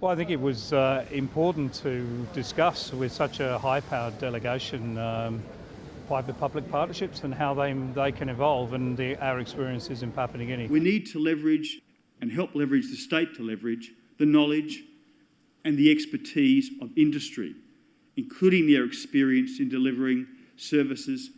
Well, I think it was important to discuss with such a high-powered delegation private-public partnerships and how they can evolve, and our experiences in Papua New Guinea. We need to leverage and help leverage the state to leverage the knowledge and the expertise of industry, including their experience in delivering services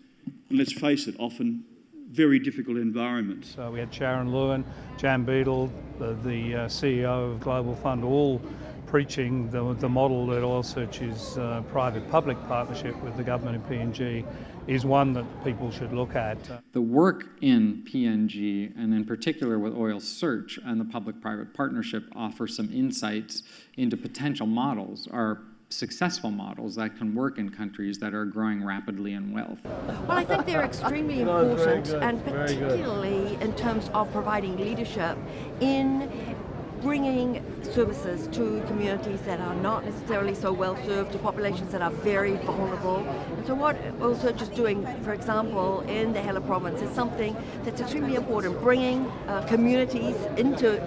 in, let's face it, often very difficult environments. So we had Sharon Lewin, Jan Beadle, the CEO of Global Fund, all preaching the model that Oil Search's private-public partnership with the government and PNG is one that people should look at. The work in PNG, and in particular with Oil Search and the public-private partnership, offers some insights into potential models, or successful models that can work in countries that are growing rapidly in wealth. Well, I think they're extremely important, and particularly in terms of providing leadership in bringing services to communities that are not necessarily so well served, to populations that are very vulnerable. And so what Oil Search is doing, for example, in the Hela province is something that's extremely important, bringing communities into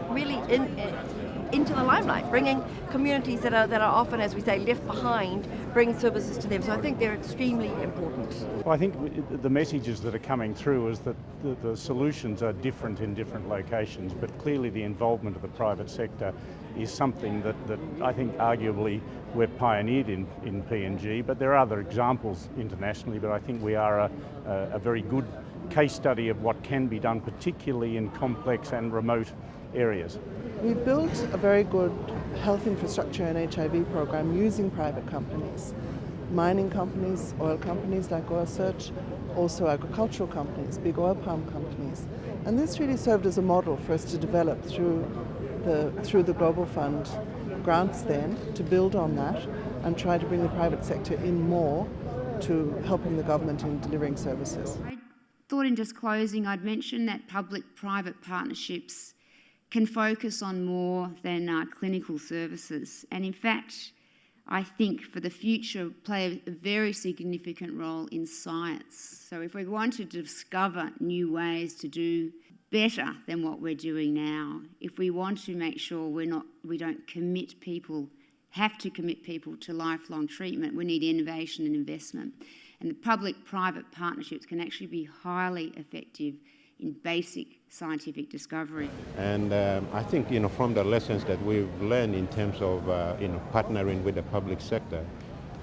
the limelight, bringing communities that are often, as we say, left behind, bringing services to them. So I think they're extremely important. Well, I think the messages that are coming through is that the solutions are different in different locations, but clearly the involvement of the private sector is something that I think arguably we're pioneered in PNG, but there are other examples internationally, but I think we are a very good case study of what can be done, particularly in complex and remote areas. We built a very good health infrastructure and HIV program using private companies, mining companies, oil companies like Oil Search, also agricultural companies, big oil palm companies. And this really served as a model for us to develop through the Global Fund grants then, to build on that and try to bring the private sector in more to helping the government in delivering services. I thought in just closing I'd mention that public-private partnerships can focus on more than clinical services, and in fact I think for the future play a very significant role in science. So if we want to discover new ways to do better than what we're doing now, if we want to make sure we don't have to commit people to lifelong treatment, we need innovation and investment. And the public-private partnerships can actually be highly effective in basic scientific discovery. And I think, from the lessons that we've learned in terms of, partnering with the public sector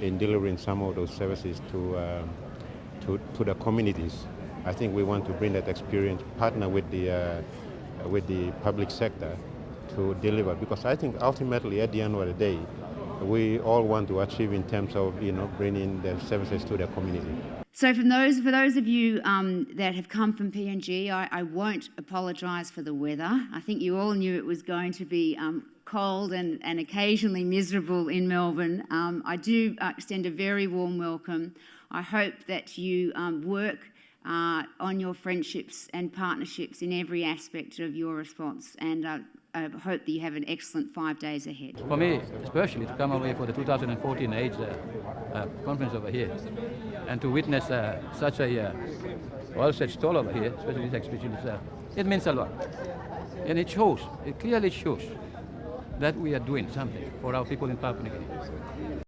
in delivering some of those services to the communities, I think we want to bring that experience, partner with the public sector to deliver, because I think ultimately at the end of the day, we all want to achieve in terms of, bringing the services to the community. So for those of you that have come from PNG, I won't apologise for the weather. I think you all knew it was going to be cold and occasionally miserable in Melbourne. I do extend a very warm welcome. I hope that you work on your friendships and partnerships in every aspect of your response, and I hope that you have an excellent 5 days ahead. For me, especially to come over here for the 2014 AIDS conference over here, and to witness such a Oil Search stall over here, especially this exhibition, it means a lot. And it clearly shows that we are doing something for our people in Papua New Guinea.